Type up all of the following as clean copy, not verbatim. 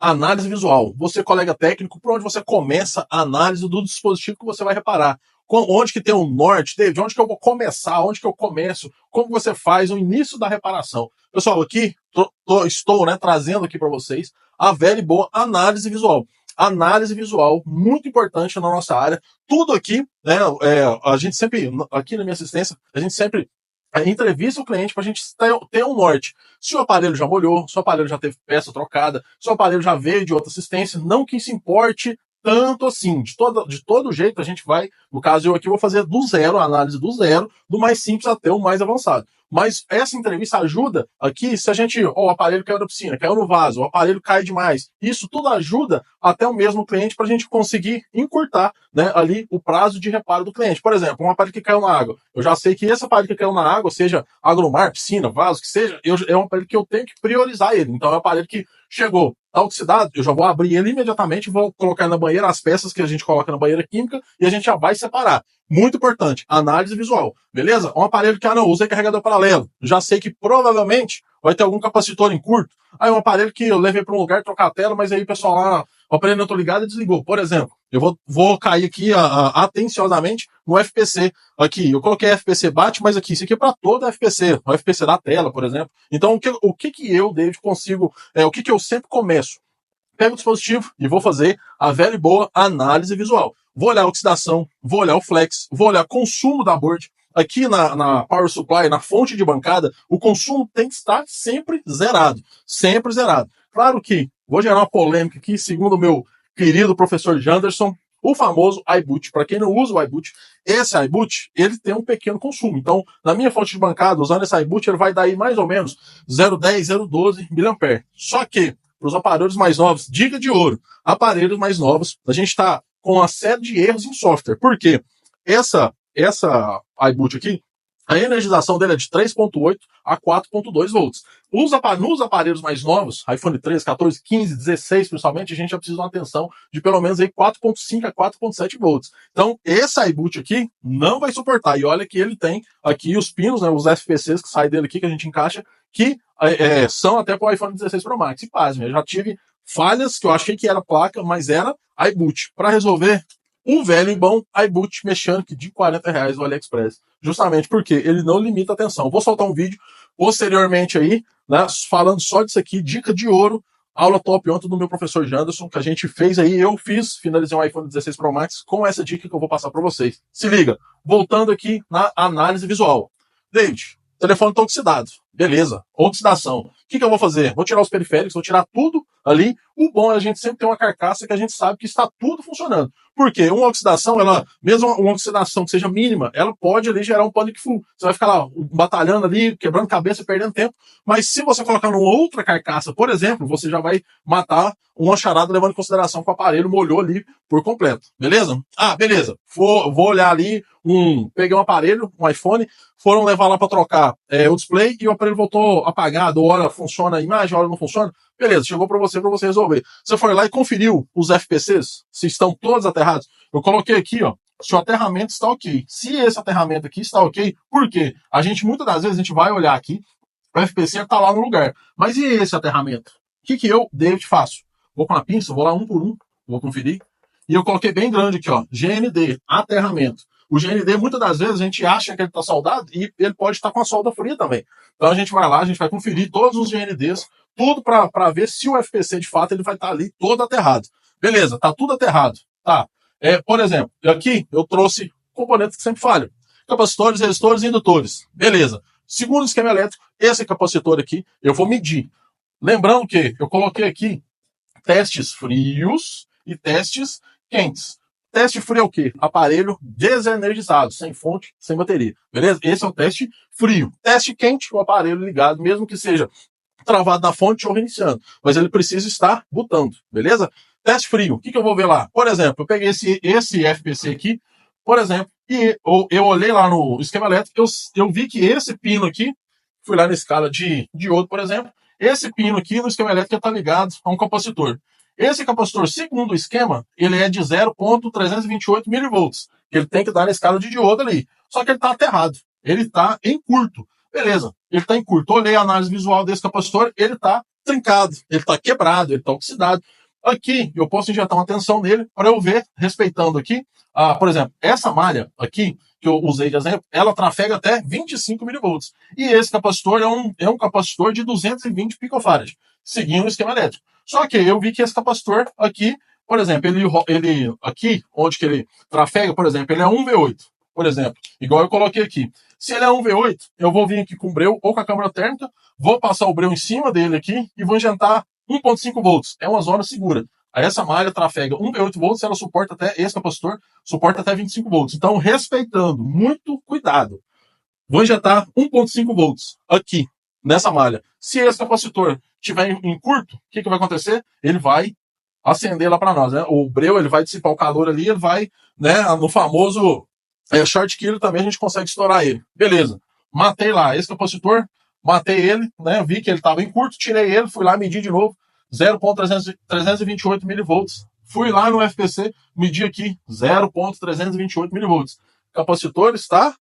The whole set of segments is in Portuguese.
Análise visual. Você, colega técnico, por onde você começa a análise do dispositivo que você vai reparar? Onde que tem um norte, David? Onde que eu vou começar? Onde que eu começo? Como você faz o início da reparação? Pessoal, aqui estou trazendo aqui para vocês a velha e boa análise visual. Análise visual, muito importante na nossa área. Tudo aqui, a gente sempre, aqui na minha assistência, a gente sempre entrevista o cliente para a gente ter um norte. Se o aparelho já molhou, se o aparelho já teve peça trocada, se o aparelho já veio de outra assistência, não que se importe tanto assim. De todo jeito, a gente vai, no caso eu aqui vou fazer do zero, a análise do zero, do mais simples até o mais avançado. Mas essa entrevista ajuda aqui, se a gente, o aparelho caiu na piscina, caiu no vaso, o aparelho cai demais. Isso tudo ajuda até o mesmo cliente para a gente conseguir encurtar, ali o prazo de reparo do cliente. Por exemplo, um aparelho que caiu na água. Eu já sei que esse aparelho que caiu na água, seja agromar, piscina, vaso, que seja, é um aparelho que eu tenho que priorizar ele. Então é um aparelho que chegou, tá oxidado, eu já vou abrir ele imediatamente, vou colocar na banheira as peças que a gente coloca na banheira química e a gente já vai separar. Muito importante, análise visual, beleza? Um aparelho que não usei carregador paralelo. Já sei que provavelmente vai ter algum capacitor em curto. Aí um aparelho que eu levei para um lugar trocar a tela, mas aí o pessoal lá, o aparelho não tô ligado e desligou. Por exemplo, eu vou cair aqui atenciosamente no FPC. Aqui, eu coloquei FPC bate, mas aqui, isso aqui é para todo FPC, o FPC da tela, por exemplo. Então, o que eu, David, consigo, o que eu sempre começo? Pego o dispositivo e vou fazer a velha e boa análise visual. Vou olhar a oxidação, vou olhar o flex, vou olhar o consumo da board. Aqui na Power Supply, na fonte de bancada, o consumo tem que estar sempre zerado. Sempre zerado. Claro que vou gerar uma polêmica aqui, segundo o meu querido professor Janderson, o famoso iBoot. Para quem não usa o iBoot, esse iBoot, ele tem um pequeno consumo. Então, na minha fonte de bancada, usando esse iBoot, ele vai dar aí mais ou menos 0,10, 0,12 mA. Só que, para os aparelhos mais novos, dica de ouro, aparelhos mais novos, a gente está com uma série de erros em software. Por quê? Essa iBoot aqui, a energização dele é de 3.8 a 4.2 volts. Nos aparelhos mais novos, iPhone 13, 14, 15, 16 principalmente, a gente já precisa de uma tensão de pelo menos aí 4.5 a 4.7 volts. Então, esse iBoot aqui não vai suportar. E olha que ele tem aqui os pinos, os FPCs que saem dele aqui, que a gente encaixa, que são até para o iPhone 16 Pro Max. E pasme, eu já tive falhas que eu achei que era placa, mas era iBoot. Para resolver, um velho e bom iBoot mecânico de R$40 do AliExpress. Justamente porque ele não limita a tensão. Vou soltar um vídeo posteriormente aí, falando só disso aqui, dica de ouro, aula top ontem do meu professor Janderson, que a gente fez aí, finalizei um iPhone 16 Pro Max com essa dica que eu vou passar para vocês. Se liga, voltando aqui na análise visual. David, o telefone está oxidado. Beleza, oxidação. O que eu vou fazer? Vou tirar os periféricos, vou tirar tudo ali. O bom é a gente sempre ter uma carcaça que a gente sabe que está tudo funcionando. Porque uma oxidação, mesmo uma oxidação que seja mínima, ela pode ali gerar um panic full. Você vai ficar lá batalhando ali, quebrando cabeça, perdendo tempo. Mas se você colocar numa outra carcaça, por exemplo, você já vai matar uma charada levando em consideração que o aparelho molhou ali por completo. Beleza? Beleza. Vou olhar ali, peguei um aparelho, um iPhone, foram levar lá para trocar o display e o aparelho voltou apagado, hora funciona a imagem, hora não funciona. Beleza, chegou para você resolver. Você foi lá e conferiu os FPCs, se estão todos aterrados. Eu coloquei aqui, se o aterramento está ok. Se esse aterramento aqui está ok, por quê? Muitas das vezes, a gente vai olhar aqui, o FPC está lá no lugar. Mas e esse aterramento? O que eu, David, faço? Vou com a pinça, vou lá um por um, vou conferir. E eu coloquei bem grande aqui, GND, aterramento. O GND, muitas das vezes, a gente acha que ele está soldado e ele pode estar com a solda fria também. Então a gente vai lá, a gente vai conferir todos os GNDs, tudo para ver se o FPC, de fato, ele vai estar ali todo aterrado. Beleza, tá tudo aterrado. Tá. Por exemplo, aqui eu trouxe componentes que sempre falham. Capacitores, resistores e indutores. Beleza. Segundo esquema elétrico, esse capacitor aqui, eu vou medir. Lembrando que eu coloquei aqui testes frios e testes quentes. Teste frio é o quê? Aparelho desenergizado, sem fonte, sem bateria. Beleza? Esse é o teste frio. Teste quente, o aparelho ligado, mesmo que seja travado na fonte ou reiniciando. Mas ele precisa estar botando. Beleza? Teste frio. O que eu vou ver lá? Por exemplo, eu peguei esse FPC aqui, por exemplo, e eu olhei lá no esquema elétrico, eu vi que esse pino aqui, fui lá na escala de diodo, por exemplo, esse pino aqui no esquema elétrico está ligado a um capacitor. Esse capacitor, segundo o esquema, ele é de 0,328 mV. Ele tem que dar na escala de diodo ali. Só que ele está aterrado. Ele está em curto. Beleza, ele está em curto. Olhei a análise visual desse capacitor, ele está trincado, ele está quebrado, ele está oxidado. Aqui eu posso injetar uma tensão nele para eu ver, respeitando aqui, por exemplo, essa malha aqui, que eu usei de exemplo, ela trafega até 25 milivolts. E esse capacitor é um capacitor de 220 picofarad, seguindo o esquema elétrico. Só que eu vi que esse capacitor aqui, por exemplo, ele aqui, onde que ele trafega, por exemplo, ele é 1V8, por exemplo, igual eu coloquei aqui. Se ele é 1V8, eu vou vir aqui com o breu ou com a câmara térmica, vou passar o breu em cima dele aqui e vou injetar 1.5 volts. É uma zona segura. Essa malha trafega 1,8 volts, ela suporta até, esse capacitor suporta até 25 volts. Então, respeitando, muito cuidado. Vou injetar 1,5 volts aqui, nessa malha. Se esse capacitor estiver em curto, o que vai acontecer? Ele vai acender lá para nós, né? O breu, ele vai dissipar o calor ali, ele vai, né, no famoso short killer também a gente consegue estourar ele. Beleza. Matei lá esse capacitor, matei ele, né? Vi que ele estava em curto, tirei ele, fui lá medir de novo, 0.328 milivolts. Fui lá no FPC, medi aqui 0.328 milivolts. Capacitor está.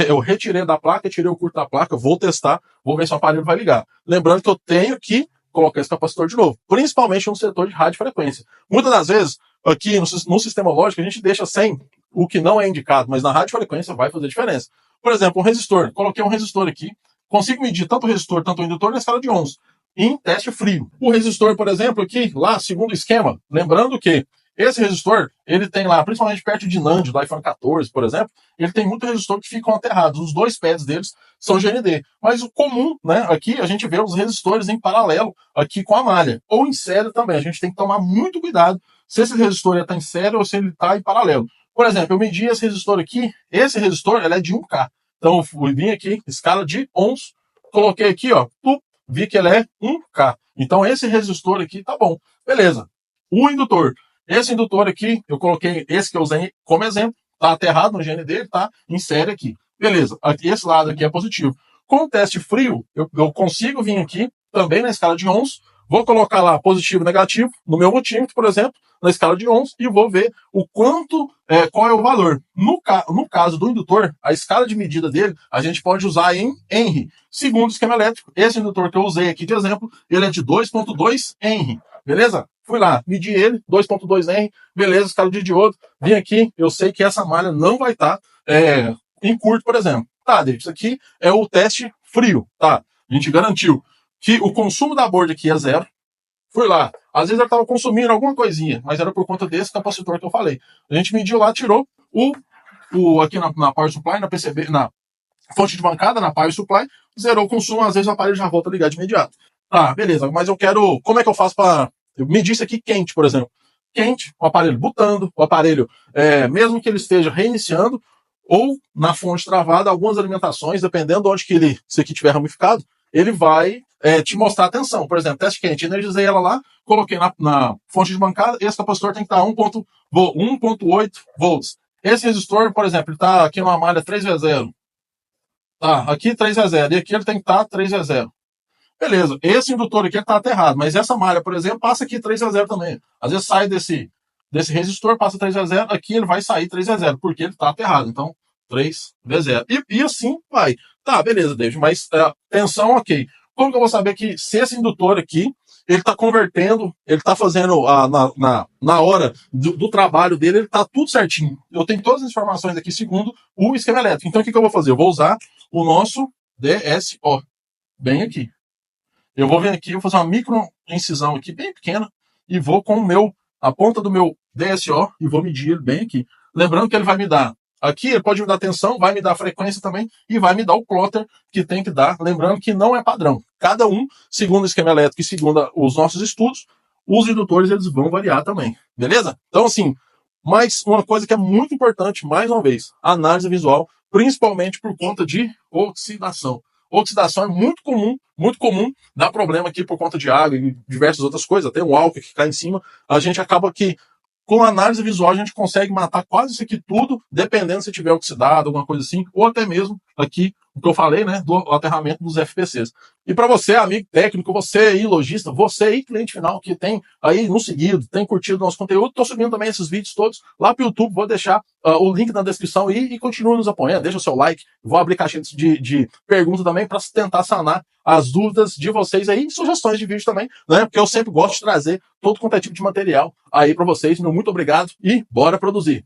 Eu retirei da placa, tirei o curto da placa, vou testar, vou ver se o aparelho vai ligar. Lembrando que eu tenho que colocar esse capacitor de novo, principalmente no setor de radiofrequência. Muitas das vezes, aqui no sistema lógico, a gente deixa sem o que não é indicado, mas na radiofrequência vai fazer diferença. Por exemplo, um resistor. Coloquei um resistor aqui, consigo medir tanto o resistor, tanto o indutor na escala de ohms, em teste frio. O resistor, por exemplo, aqui, lá, segundo o esquema, lembrando que esse resistor, ele tem lá, principalmente perto de NAND, do iPhone 14, por exemplo, ele tem muito resistor que ficam aterrados. Os dois pads deles são GND. Mas o comum, né, aqui a gente vê os resistores em paralelo aqui com a malha. Ou em série também. A gente tem que tomar muito cuidado se esse resistor está em série ou se ele está em paralelo. Por exemplo, eu medi esse resistor aqui. Esse resistor, ele é de 1K. Então, eu vim aqui, escala de ohms, coloquei aqui, ó, vi que ele é 1K. Então, esse resistor aqui tá bom. Beleza. O indutor. Esse indutor aqui, eu coloquei esse que eu usei como exemplo, tá aterrado no GND, ele tá em série aqui. Beleza, aqui, esse lado aqui é positivo. Com o teste frio, eu consigo vir aqui, também na escala de ohms, vou colocar lá positivo e negativo, no meu multímetro, por exemplo, na escala de ohms, e vou ver o quanto, qual é o valor. No caso do indutor, a escala de medida dele, a gente pode usar em Henry. Segundo o esquema elétrico, esse indutor que eu usei aqui de exemplo, ele é de 2.2 Henry. Beleza? Fui lá, medi ele, 2.2 Henry, beleza, escala de diodo, vim aqui, eu sei que essa malha não vai estar em curto, por exemplo. Tá, David, isso aqui é o teste frio, tá? A gente garantiu que o consumo da board aqui é 0. Fui lá, às vezes ela estava consumindo alguma coisinha, mas era por conta desse capacitor que eu falei. A gente mediu lá, tirou aqui na Power Supply, na PCB, na fonte de bancada, na Power Supply, zerou o consumo, às vezes o aparelho já volta a ligar de imediato. Tá, beleza, mas eu quero. Como é que eu faço para. Eu medi isso aqui quente, por exemplo. Quente, o aparelho botando, o aparelho, mesmo que ele esteja reiniciando, ou na fonte travada, algumas alimentações, dependendo de onde que se aqui tiver ramificado, ele vai te mostrar a tensão. Por exemplo, teste quente, energizei ela lá, coloquei na fonte de bancada, esse capacitor tem que estar 1.8 volts. Esse resistor, por exemplo, ele está aqui numa malha 3V0. Tá, aqui 3V0, e aqui ele tem que estar 3V0. Beleza, esse indutor aqui está aterrado, mas essa malha, por exemplo, passa aqui 3V0 também. Às vezes sai desse resistor, passa 3V0, aqui ele vai sair 3V0, porque ele está aterrado. Então, 3V0. E assim vai. Tá, beleza, David, mas tensão, ok. Como que eu vou saber que se esse indutor aqui, ele está convertendo, ele está fazendo na hora do trabalho dele, ele está tudo certinho. Eu tenho todas as informações aqui segundo o esquema elétrico. Então, o que eu vou fazer? Eu vou usar o nosso DSO, bem aqui. Eu vou vir aqui, vou fazer uma micro incisão aqui, bem pequena, e vou com a ponta do meu DSO e vou medir ele bem aqui. Lembrando que ele vai me dar, aqui ele pode me dar tensão, vai me dar frequência também, e vai me dar o plotter que tem que dar. Lembrando que não é padrão. Cada um, segundo o esquema elétrico e segundo os nossos estudos, os indutores eles vão variar também. Beleza? Então, assim, mas uma coisa que é muito importante, mais uma vez, análise visual, principalmente por conta de oxidação. Oxidação é muito comum, dá problema aqui por conta de água e diversas outras coisas, até um álcool que cai em cima. A gente acaba que, com a análise visual, a gente consegue matar quase isso aqui tudo, dependendo se tiver oxidado, alguma coisa assim, ou até mesmo aqui o que eu falei, né, do aterramento dos FPCs. E para você, amigo técnico, você aí, lojista, você aí, cliente final, que tem aí nos seguido, tem curtido nosso conteúdo, tô subindo também esses vídeos todos lá pro YouTube, vou deixar o link na descrição e continue nos apoiando, deixa o seu like, vou abrir caixinha de perguntas também para tentar sanar as dúvidas de vocês aí e sugestões de vídeo também, né, porque eu sempre gosto de trazer todo quanto é tipo de material aí para vocês. Meu muito obrigado e bora produzir!